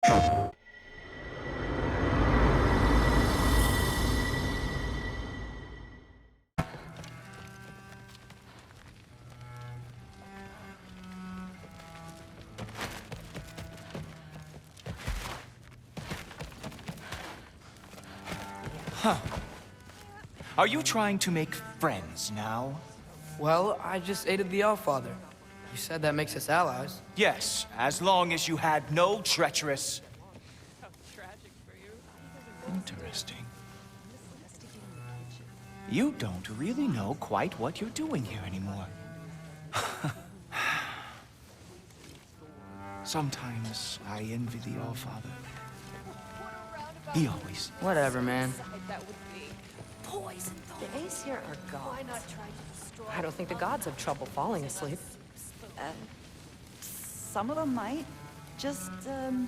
Huh. Are you trying to make friends now? Well, I just aided the Allfather. You said that makes us allies. Yes, as long as you had no treacherous... Interesting. You don't really know quite what you're doing here anymore. Sometimes I envy the Allfather. He always... Whatever, man. The Aesir are gods. I don't think the gods have trouble falling asleep. Some of them might. Just, I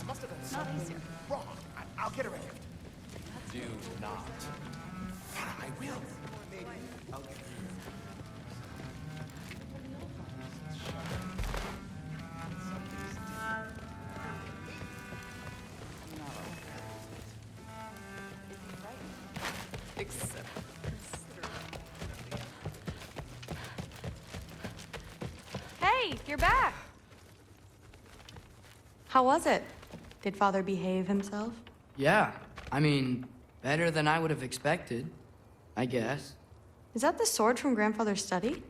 must have done something wrong. I'll get her a gift. Do not. I will. Maybe I'll get her. Hey, you're back. How was it? Did Father behave himself? Yeah, I mean, better than I would have expected, I guess. Is that the sword from Grandfather's study?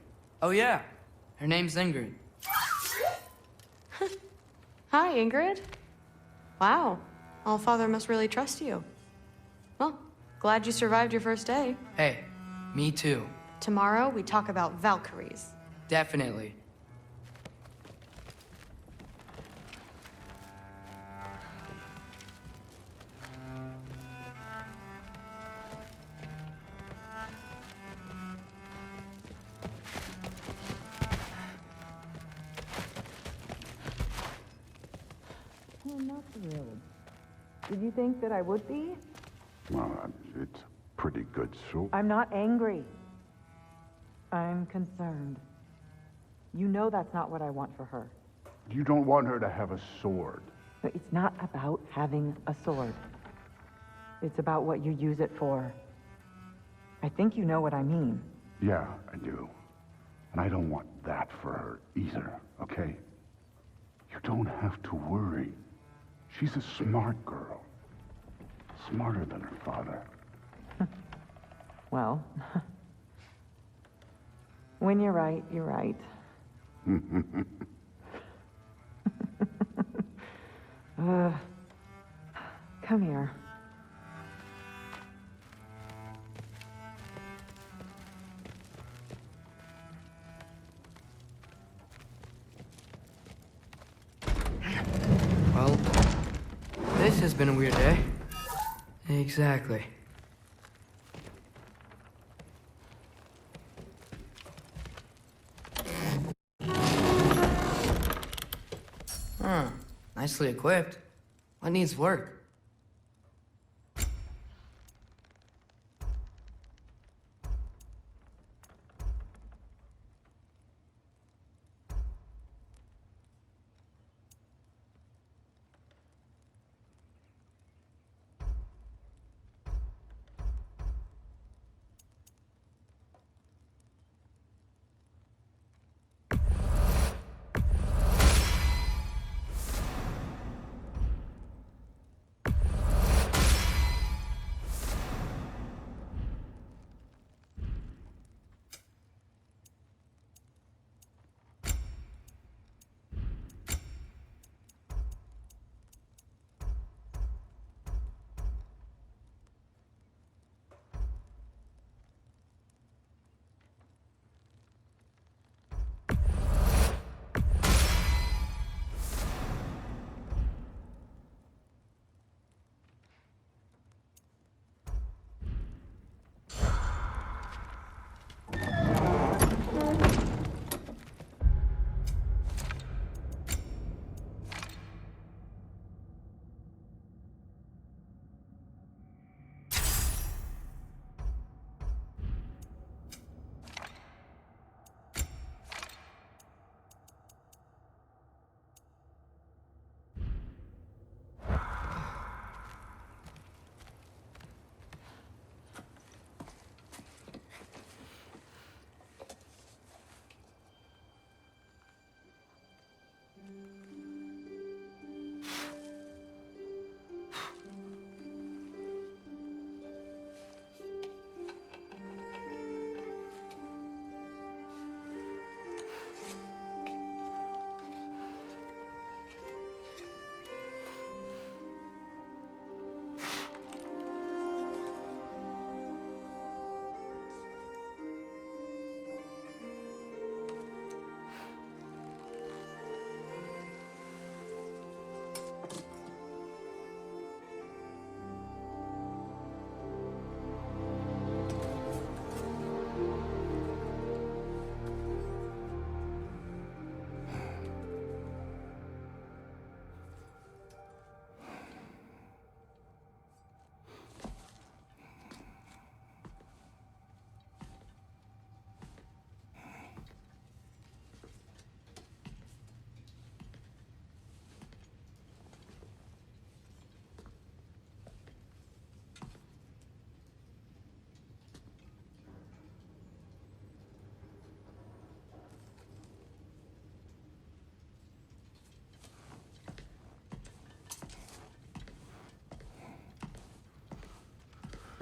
Oh yeah, her name's Ingrid. Hi, Ingrid. Wow, Allfather must really trust you. Well, glad you survived your first day. Hey, me too. Tomorrow, we talk about Valkyries. Definitely. I'm not thrilled. Did you think that I would be? Well, it's pretty good soup. I'm not angry. I'm concerned. You know that's not what I want for her. You don't want her to have a sword. But it's not about having a sword. It's about what you use it for. I think you know what I mean. Yeah, I do. And I don't want that for her either, okay? You don't have to worry. She's a smart girl. Smarter than her father. Well, when you're right, you're right. Come here. Well, this has been a weird day. Exactly. Huh. Nicely equipped. What needs work?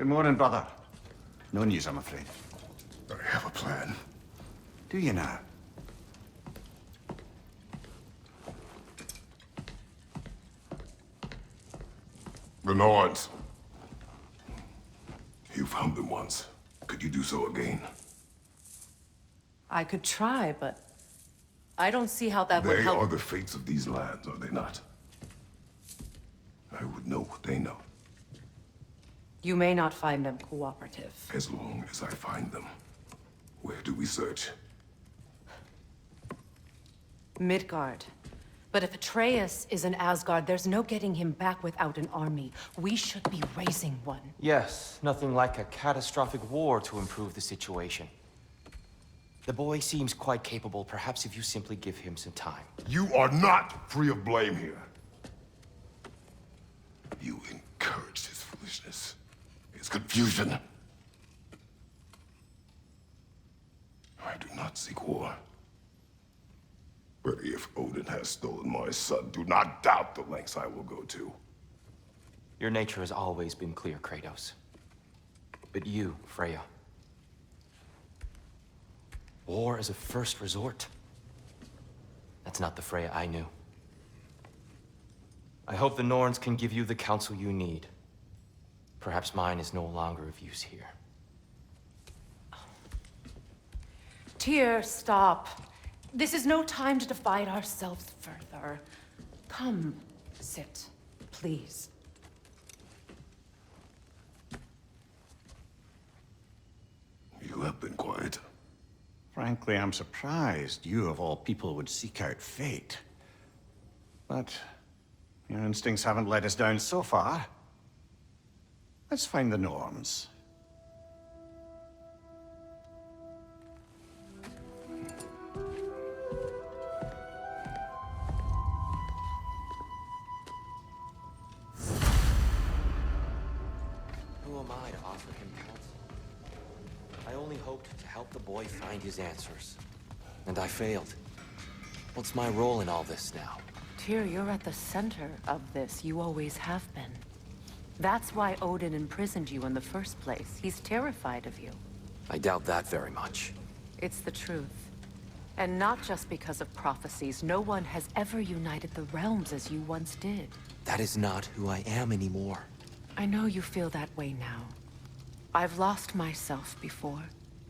Good morning, brother. No news, I'm afraid. I have a plan. Do you now? The Norns. You found them once. Could you do so again? I could try, but I don't see how that would They help. are the fates of these lands, are they not? I would know what they know, You may not find them cooperative. as long as I find them. Where do we search? Midgard. But if Atreus is in Asgard, there's no getting him back without an army. We should be raising one. Yes, nothing like a catastrophic war to improve the situation. The boy seems quite capable, perhaps if you simply give him some time. You are not free of blame here. You encouraged his foolishness, his confusion. I do not seek war. But if Odin has stolen my son, do not doubt the lengths I will go to. Your nature has always been clear, Kratos. But you, Freya. War as a first resort. That's not the Freya I knew. I hope the Norns can give you the counsel you need. Perhaps mine is no longer of use here. Tyr, stop. This is no time to divide ourselves further. Come, sit, please. You have been quiet. Frankly, I'm surprised you, of all people, would seek out fate. But your instincts haven't let us down so far. Let's find the Norns. Who am I to offer him counsel? I only hoped to help the boy find his answers. And I failed. What's my role in all this now? Tyr, you're at the center of this. You always have been. That's why Odin imprisoned you in the first place. He's terrified of you. I doubt that very much. It's the truth. And not just because of prophecies. No one has ever united the realms as you once did. That is not who I am anymore. I know you feel that way now. I've lost myself before.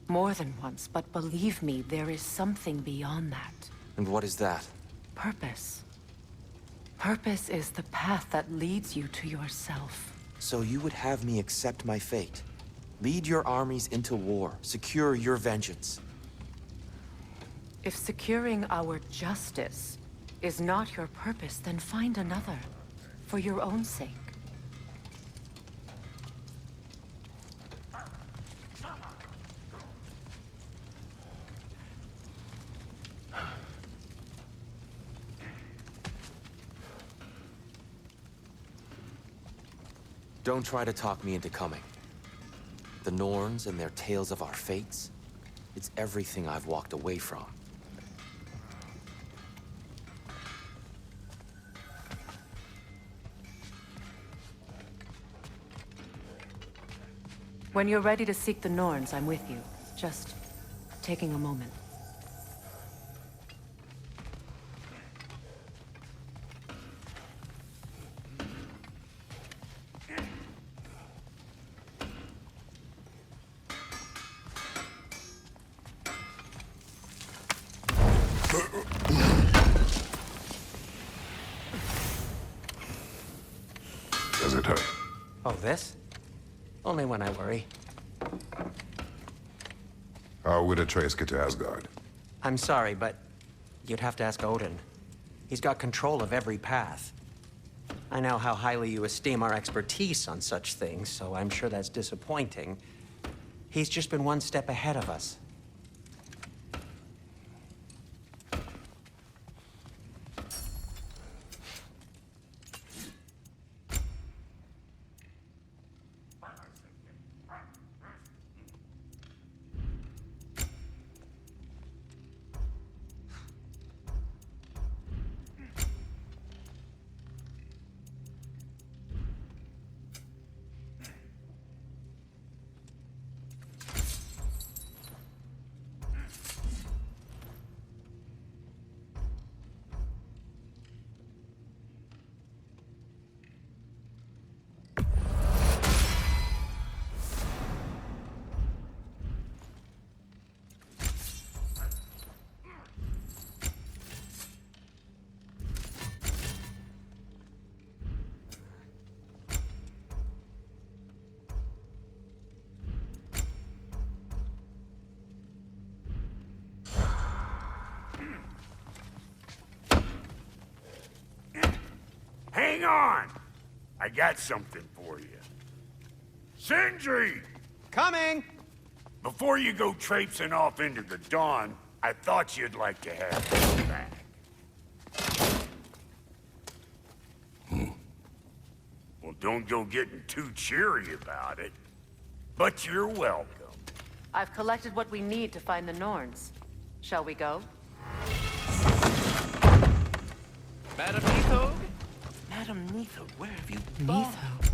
More than once, but believe me, there is something beyond that. And what is that? Purpose. Purpose is the path that leads you to yourself. So you would have me accept my fate? Lead your armies into war, secure your vengeance. If securing our justice is not your purpose, then find another. For your own sake. Don't try to talk me into coming. The Norns and their tales of our fates, it's everything I've walked away from. When you're ready to seek the Norns, I'm with you. Just taking a moment. Does it hurt? Oh, this? Only when I worry. How would Atreus get to Asgard? I'm sorry, but you'd have to ask Odin. He's got control of every path. I know how highly you esteem our expertise on such things, so I'm sure that's disappointing. He's just been one step ahead of us. Hang on! I got something for you. Sindri! Coming! Before you go traipsing off into the dawn, I thought you'd like to have this back. Well, don't go getting too cheery about it. But you're welcome. I've collected what we need to find the Norns. Shall we go? Madam Neathog? Madam Neathog, where have you gone? Neathog?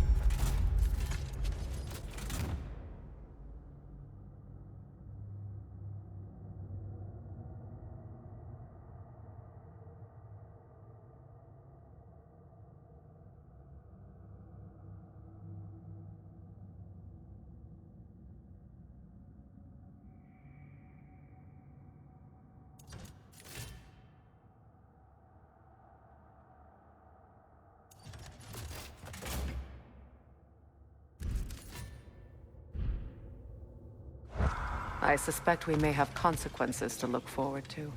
I suspect we may have consequences to look forward to.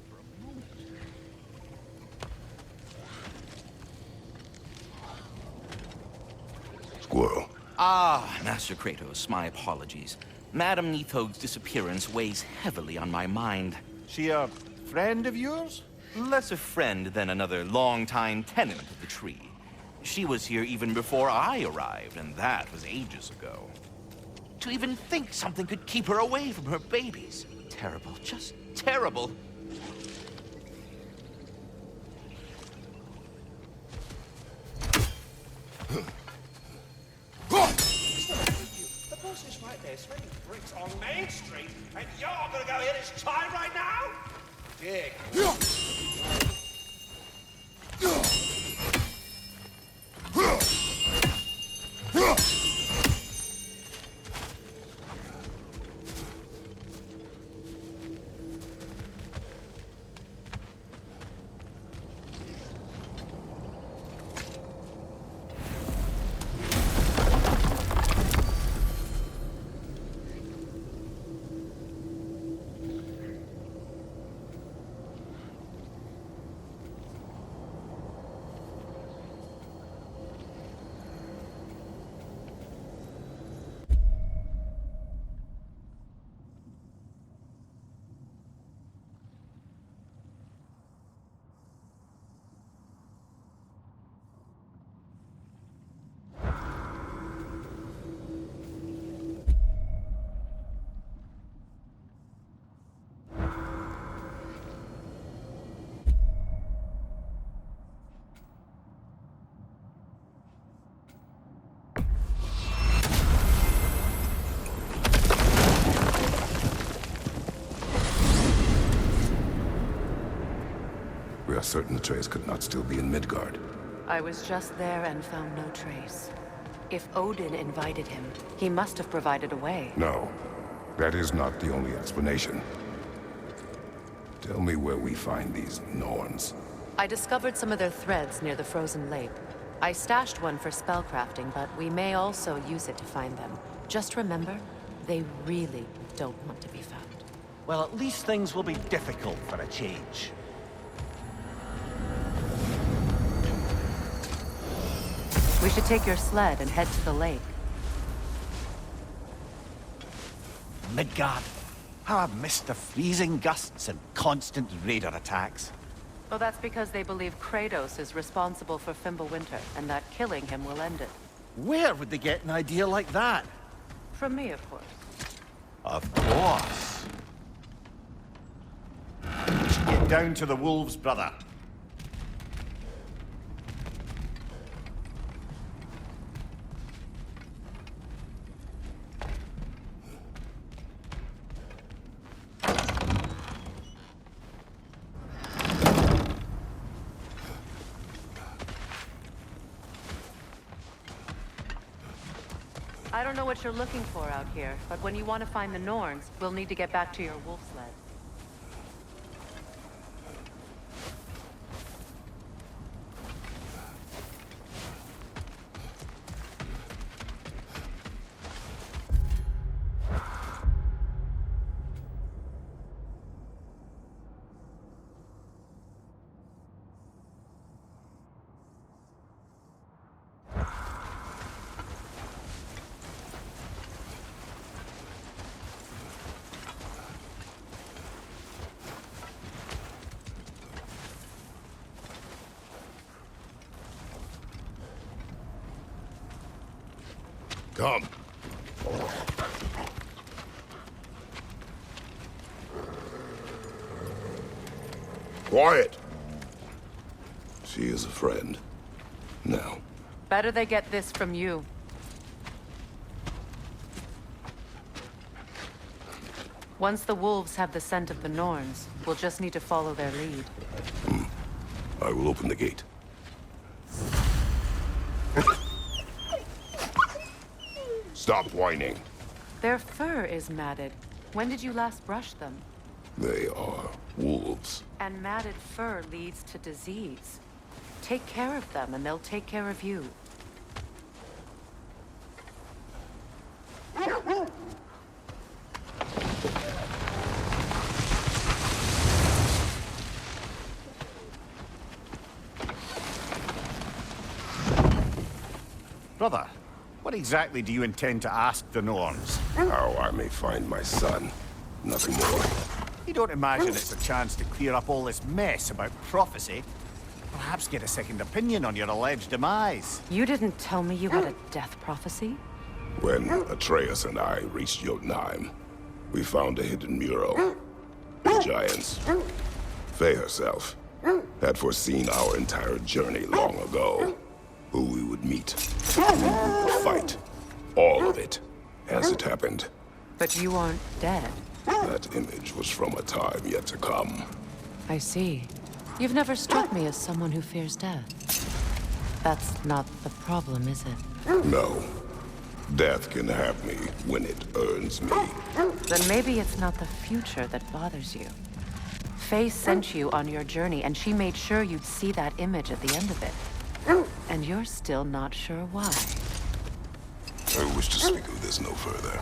Squirrel. Ah, Master Kratos, my apologies. Madam Neathog's disappearance weighs heavily on my mind. She a friend of yours? Less a friend than another longtime tenant of the tree. She was here even before I arrived, and that was ages ago. To even think something could keep her away from her babies. Terrible, just terrible. The boss is right there, smelling bricks on Main Street, and you're gonna go hit his child right now? Dig. We are certain the trace could not still be in Midgard. I was just there and found no trace. If Odin invited him, he must have provided a way. No, that is not the only explanation. Tell me where we find these Norns. I discovered some of their threads near the frozen lake. I stashed one for spellcrafting, but we may also use it to find them. Just remember, they really don't want to be found. Well, at least things will be difficult for a change. We should take your sled and head to the lake. Midgard. How I've missed the freezing gusts and constant raider attacks. Well, that's because they believe Kratos is responsible for Fimbulwinter, and that killing him will end it. Where would they get an idea like that? From me, of course. Of course. We should get down to the wolves, brother. I don't know what you're looking for out here, but when you want to find the Norns, we'll need to get back to your wolf sled. Come. Quiet. She is a friend. Now. Better they get this from you. Once the wolves have the scent of the Norns, we'll just need to follow their lead. I will open the gate. Stop whining. Their fur is matted. When did you last brush them? They are wolves. And matted fur leads to disease. Take care of them, and they'll take care of you. Brother, what exactly do you intend to ask the Norns? How I may find my son. Nothing more. You don't imagine it's a chance to clear up all this mess about prophecy? Perhaps get a second opinion on your alleged demise. You didn't tell me you had a death prophecy? When Atreus and I reached Jotunheim, we found a hidden mural. The Giants, Faye herself, had foreseen our entire journey long ago. Who we would meet, who we would fight. All of it, as it happened. But you aren't dead. That image was from a time yet to come. I see. You've never struck me as someone who fears death. That's not the problem, is it? No. Death can have me when it earns me. Then maybe it's not the future that bothers you. Faye sent you on your journey, and she made sure you'd see that image at the end of it. And you're still not sure why. I wish to speak of this no further.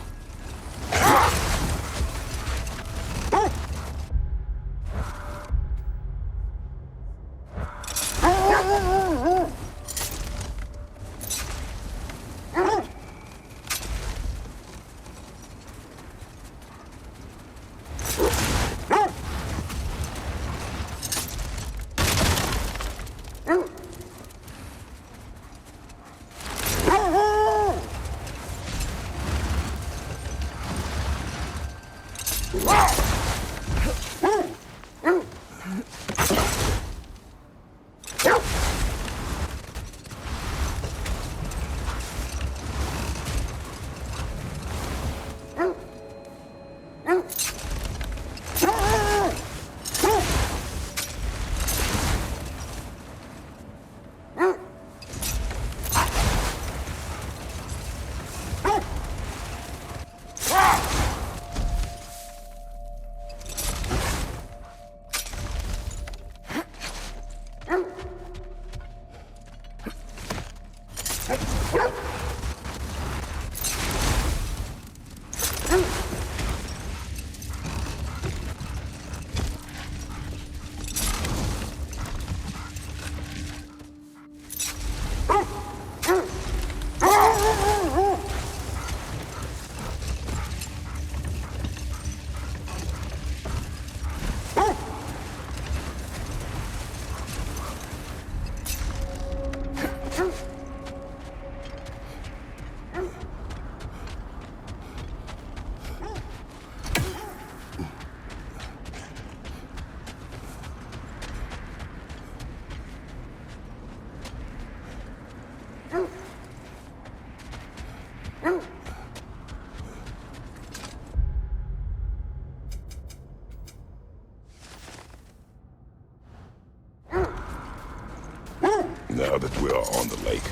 Now that we are on the lake,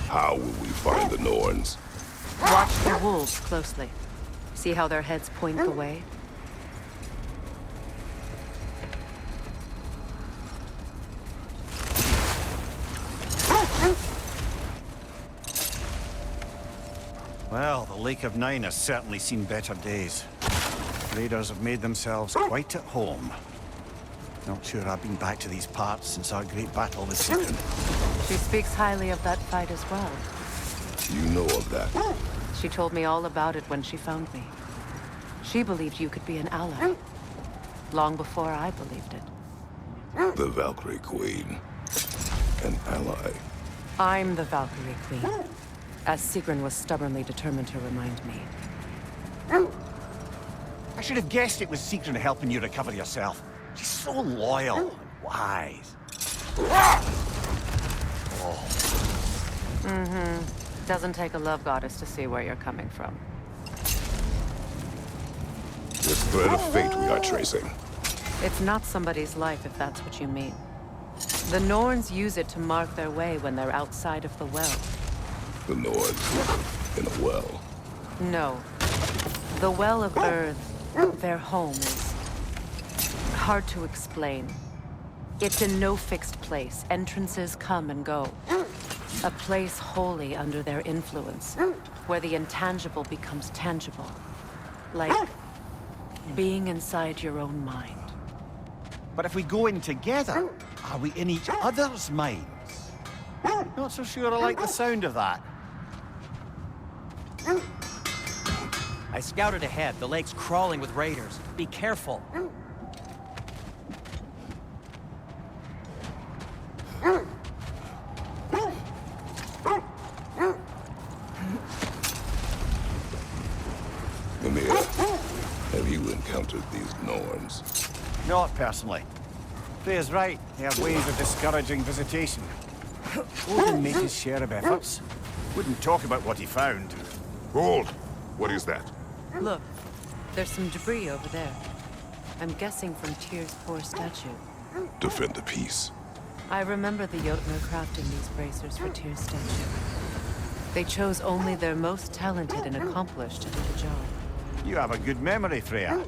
how will we find the Norns? Watch the wolves closely. See how their heads point the way? Well, the Lake of Nine has certainly seen better days. Raiders have made themselves quite at home. Not sure I've been back to these parts since our great battle with Satan. She speaks highly of that fight as well. You know of that? She told me all about it when she found me. She believed you could be an ally. Long before I believed it. The Valkyrie Queen. An ally. I'm the Valkyrie Queen. as Sigrun was stubbornly determined to remind me. I should have guessed it was Sigrun helping you recover yourself. She's so loyal and wise. Doesn't take a love goddess to see where you're coming from. This thread of fate we are tracing. It's not somebody's life, if that's what you mean. The Norns use it to mark their way when they're outside of the well. The Nords in a well. No. The Well of Earth, their home, is hard to explain. It's in no fixed place. Entrances come and go. A place wholly under their influence, where the intangible becomes tangible. Like being inside your own mind. But if we go in together, are we in each other's minds? Not so sure I like the sound of that. I scouted ahead. The lake's crawling with raiders. Be careful. Mimir, have you encountered these Norns? Not personally. Freya's right. They have ways of discouraging visitation. Odin made his share of efforts. Wouldn't talk about what he found. Hold! What is that? Look, there's some debris over there. I'm guessing from Tyr's poor statue. Defend the peace. I remember the Jotnar crafting these bracers for Tyr's statue. They chose only their most talented and accomplished to do the job. You have a good memory, Freya.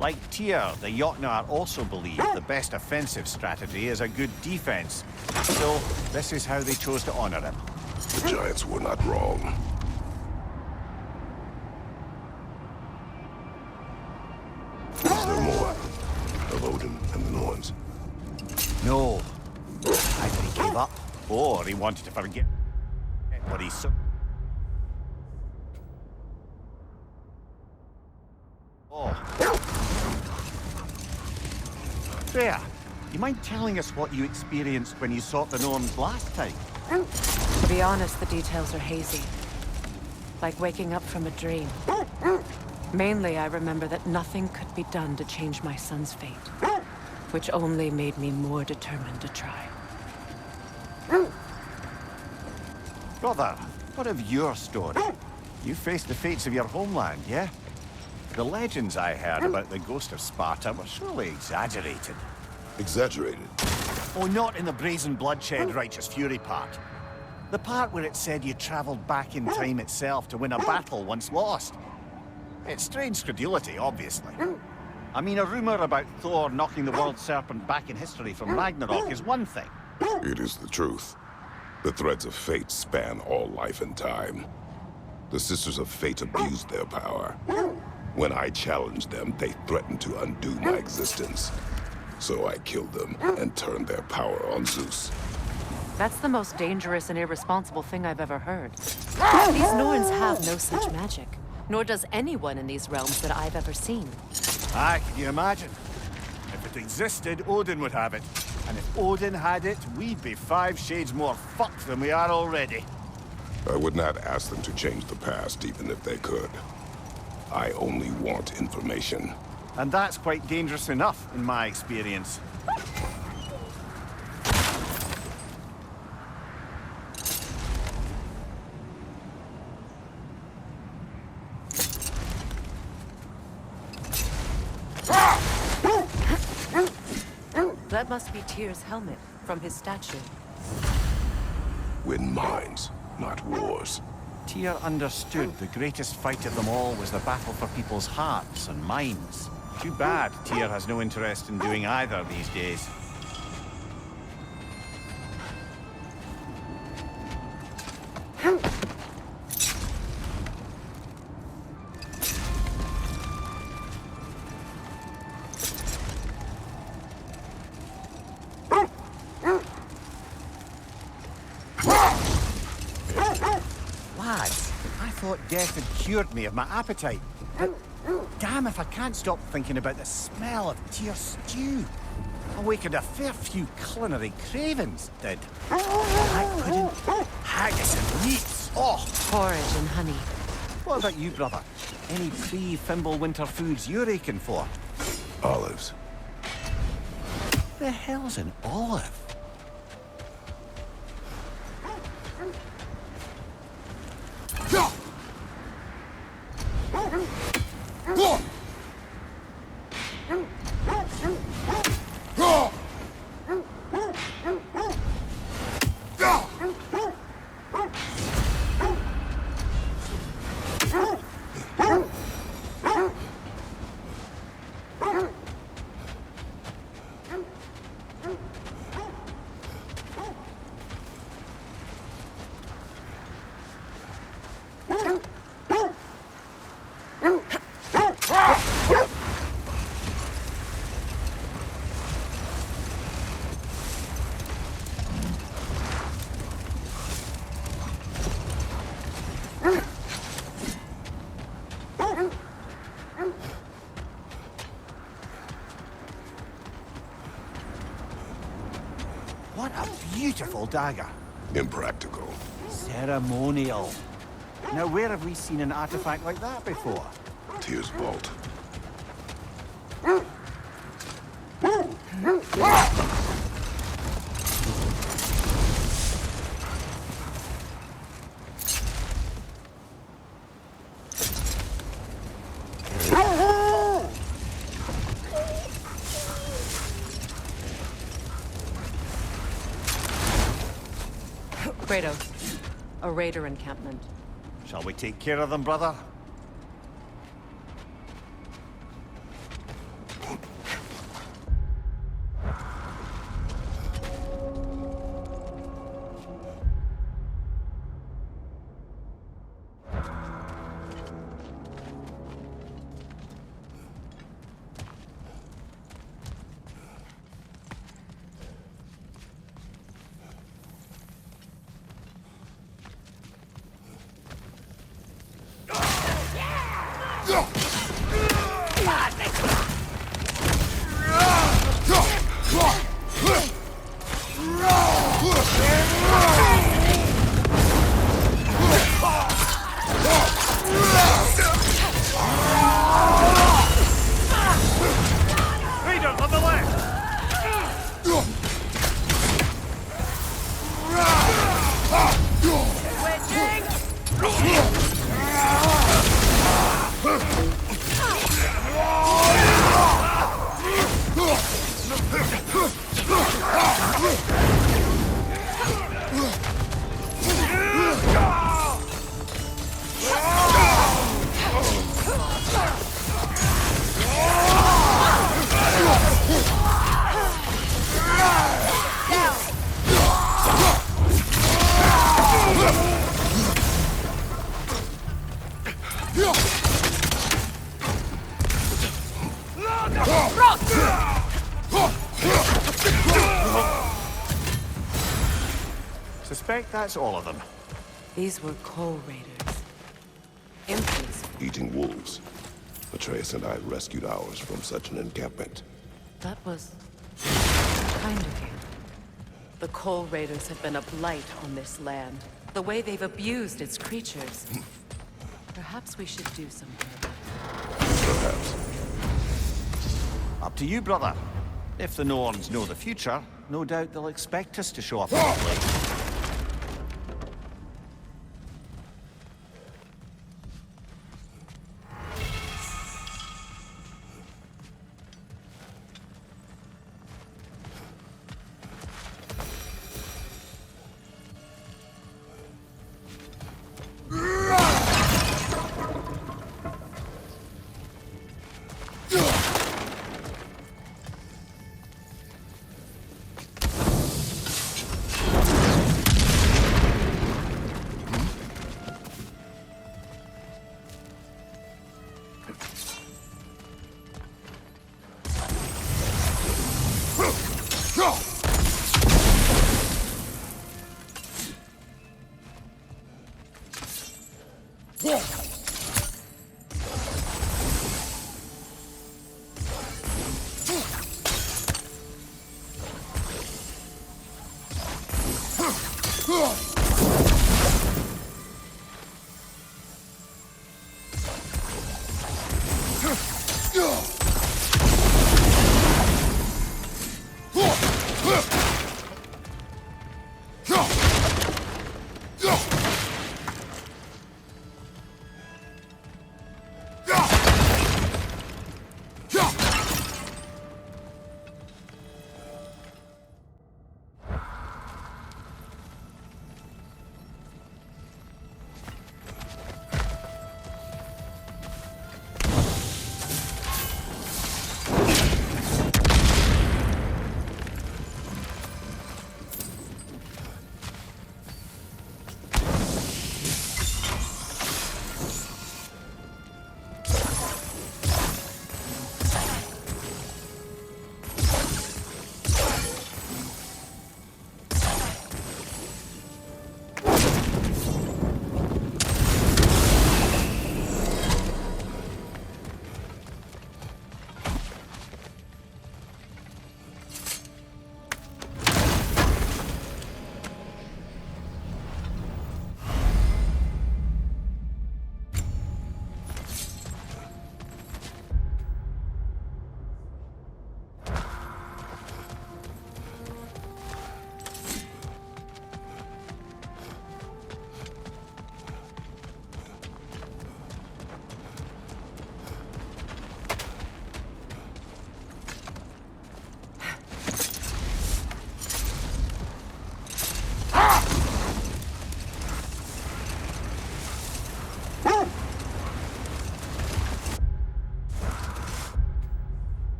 Like Tyr, the Jotnar also believe the best offensive strategy is a good defense. So, this is how they chose to honor him. The Giants were not wrong. Is there more of Odin and the Norns? No. Either he gave up, or he wanted to forget what he saw. Freya, you mind telling us what you experienced when you sought the Norns last time? To be honest, the details are hazy. Like waking up from a dream. Mainly, I remember that nothing could be done to change my son's fate. Which only made me more determined to try. Brother, what of your story? You faced the fates of your homeland, yeah? The legends I heard about the ghost of Sparta were surely exaggerated. Exaggerated? Oh, not in the brazen bloodshed righteous fury part. The part where it said you traveled back in time itself to win a battle once lost. It's strange credulity, obviously. I mean, a rumor about Thor knocking the world serpent back in history from Ragnarok is one thing. It is the truth. The threads of fate span all life and time. The Sisters of Fate abused their power. When I challenged them, they threatened to undo my existence. So I killed them and turned their power on Zeus. That's the most dangerous and irresponsible thing I've ever heard. These Norns have no such magic. Nor does anyone in these realms that I've ever seen. Aye, can you imagine? If it existed, Odin would have it. And if Odin had it, we'd be 5 shades more fucked than we are already. I would not ask them to change the past, even if they could. I only want information. And that's quite dangerous enough, in my experience. That must be Tyr's helmet from his statue. Win minds, not wars. Tyr understood the greatest fight of them all was the battle for people's hearts and minds. Too bad Tyr has no interest in doing either these days. Lads, I thought death had cured me of my appetite. But damn if I can't stop thinking about the smell of Tyr's stew. Awakened a fair few culinary cravings, did. Black pudding, haggis and meats. Oh! Porridge and honey. What about you, brother? Any pre-Fimble winter foods you're aching for? Olives. The hell's an olive? What a beautiful dagger. Impractical. Ceremonial. Now, where have we seen an artifact like that before? Tears vault. Kratos, a raider encampment. Shall we take care of them, brother? Suspect that's all of them. These were coal raiders. Impies. Eating wolves. Atreus and I rescued ours from such an encampment. That was kind of you. The coal raiders have been a blight on this land. The way they've abused its creatures. Perhaps we should do something about it. Perhaps. Up to you, brother. If the Norns know the future, no doubt they'll expect us to show up on the plate.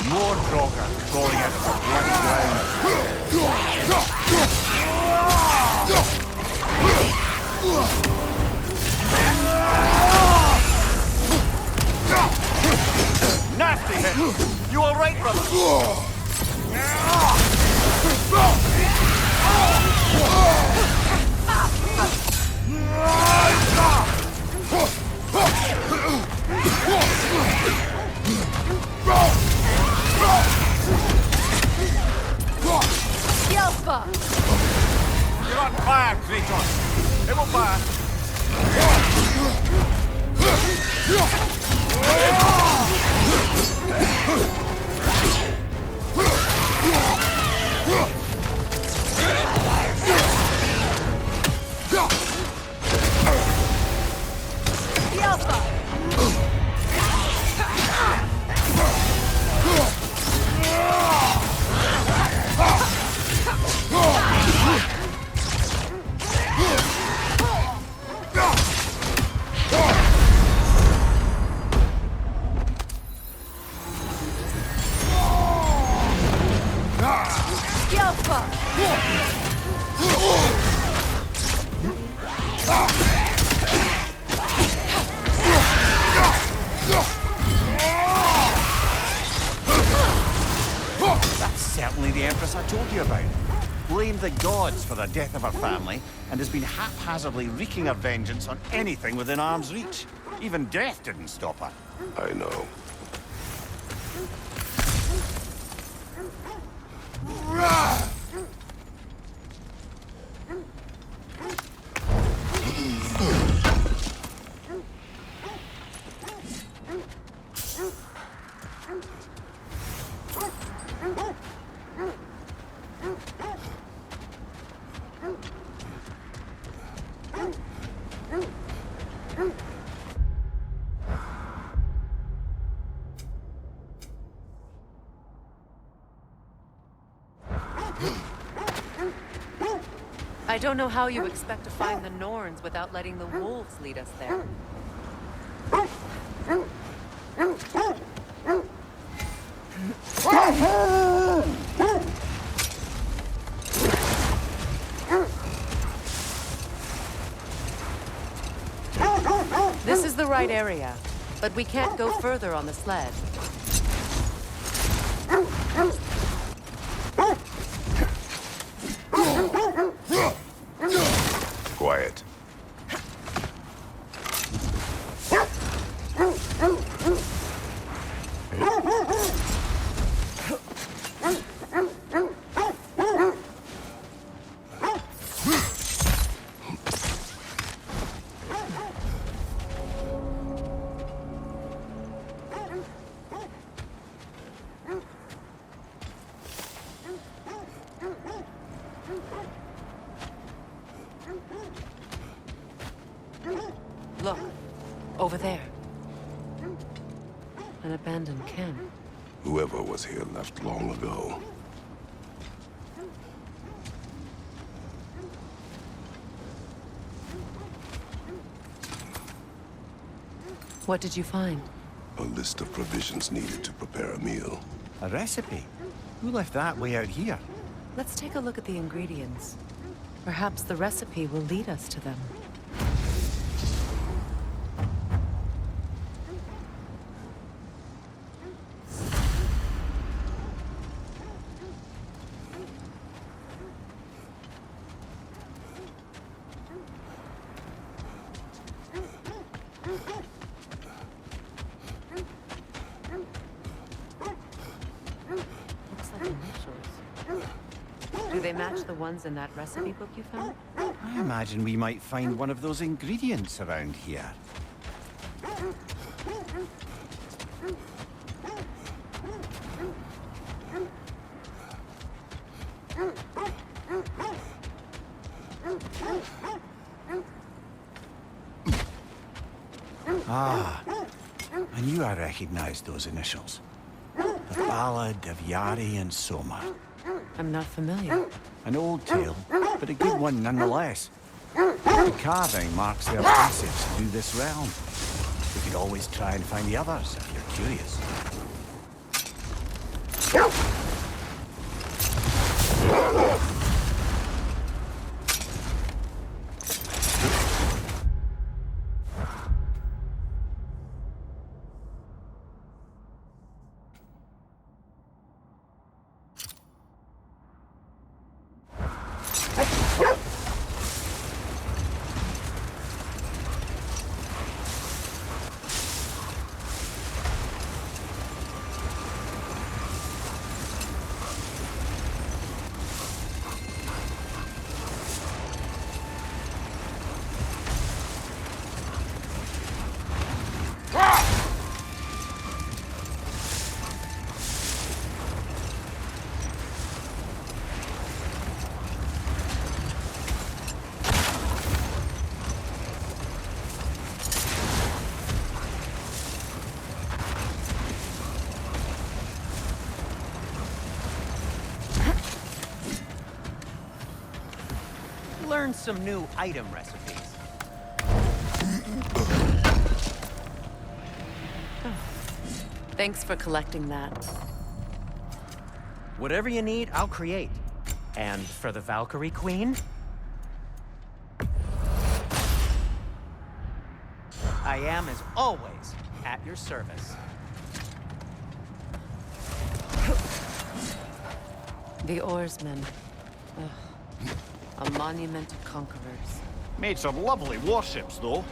More Draugr crawling out of the bloody ground. Nasty hit! You all right, brother? You're on fire, Kratos! It will pass! That's certainly the Empress I told you about. Blamed the gods for the death of her family, and has been haphazardly wreaking her vengeance on anything within arm's reach. Even death didn't stop her. I know. I don't know how you expect to find the Norns without letting the wolves lead us there. This is the right area, but we can't go further on the sled. Quiet. Look, over there. An abandoned camp. Whoever was here left long ago. What did you find? A list of provisions needed to prepare a meal. A recipe? Who left that way out here? Let's take a look at the ingredients. Perhaps the recipe will lead us to them. Looks like initials. Do they match the ones in that recipe book you found? I imagine we might find one of those ingredients around here. Ah, I knew I recognized those initials. The Ballad of Yari and Soma. I'm not familiar. An old tale, but a good one nonetheless. The carving marks their passage through this realm. We could always try and find the others if you're curious. Learn some new item recipes. Thanks for collecting that. Whatever you need, I'll create. And for the Valkyrie Queen, I am, as always, at your service. The oarsmen. Ugh. A monument to conquerors. Made some lovely warships, though.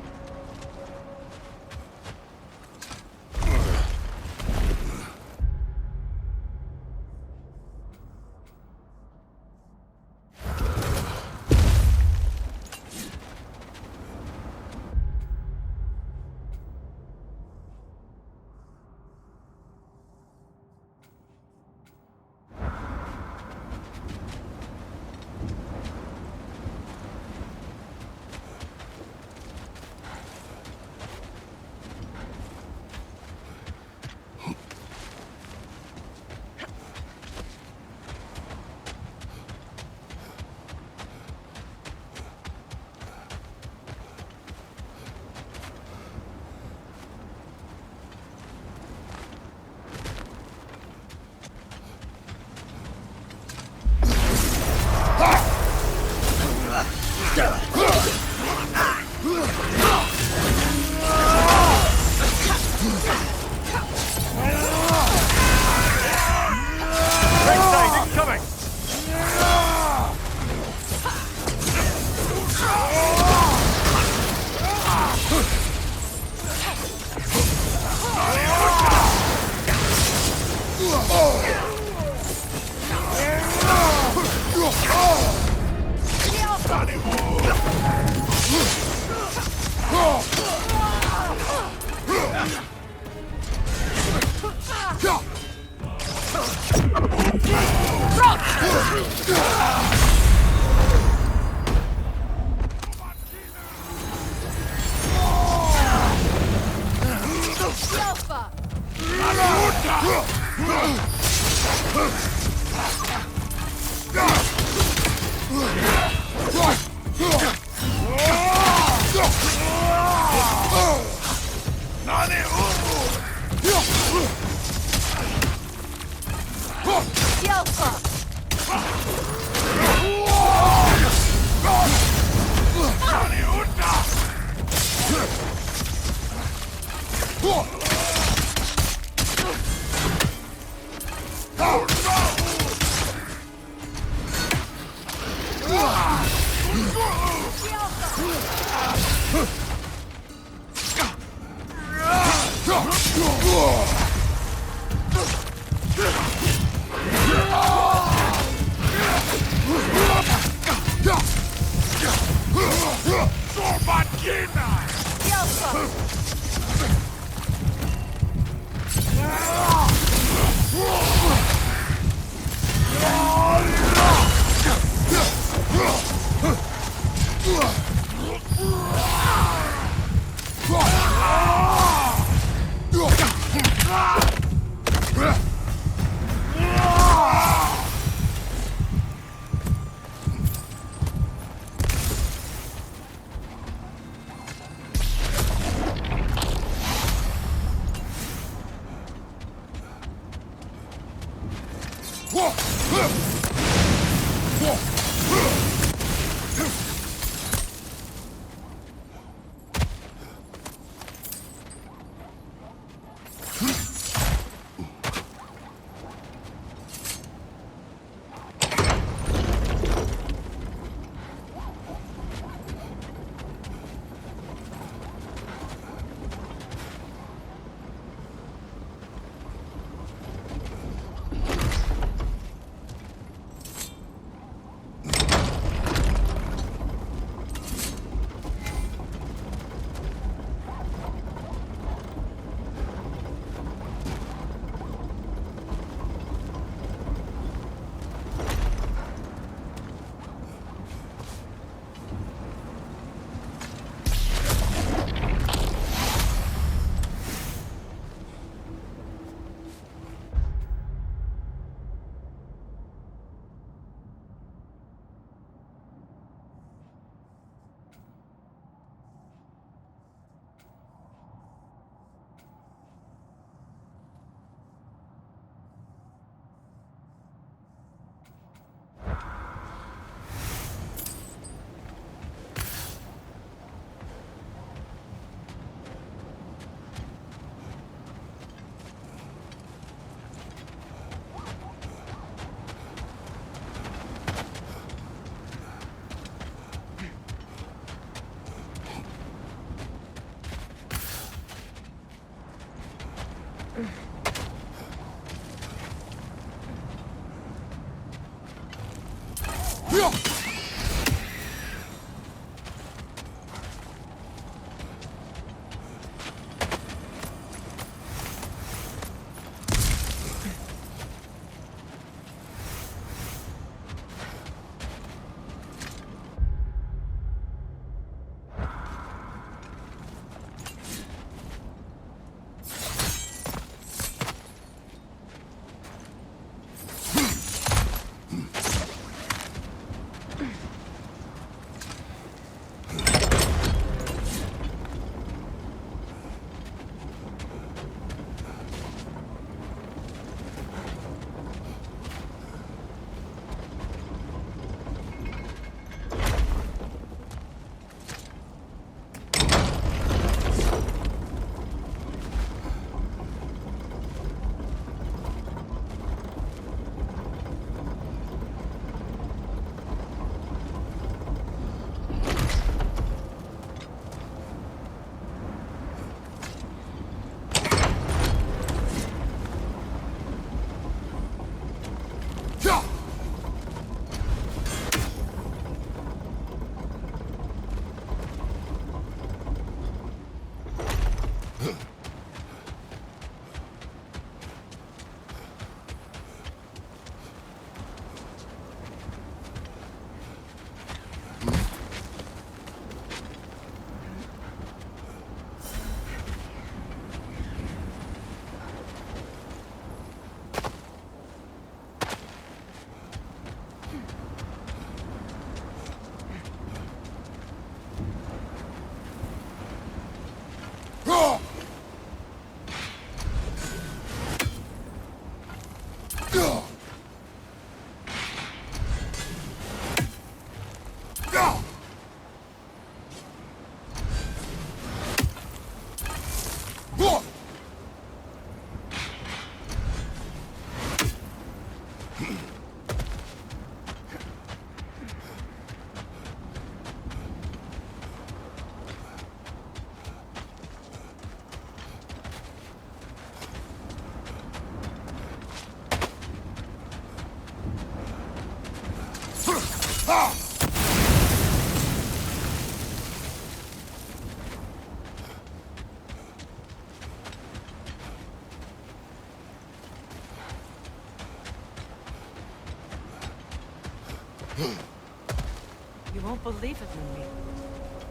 You won't believe it, Mimi.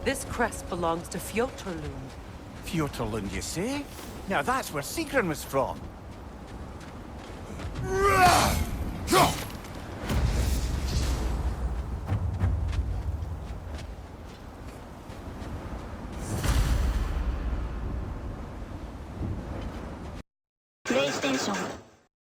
This crest belongs to Fjotorlund. Fjotorlund, you say? Now that's where Sigrun was from. PlayStation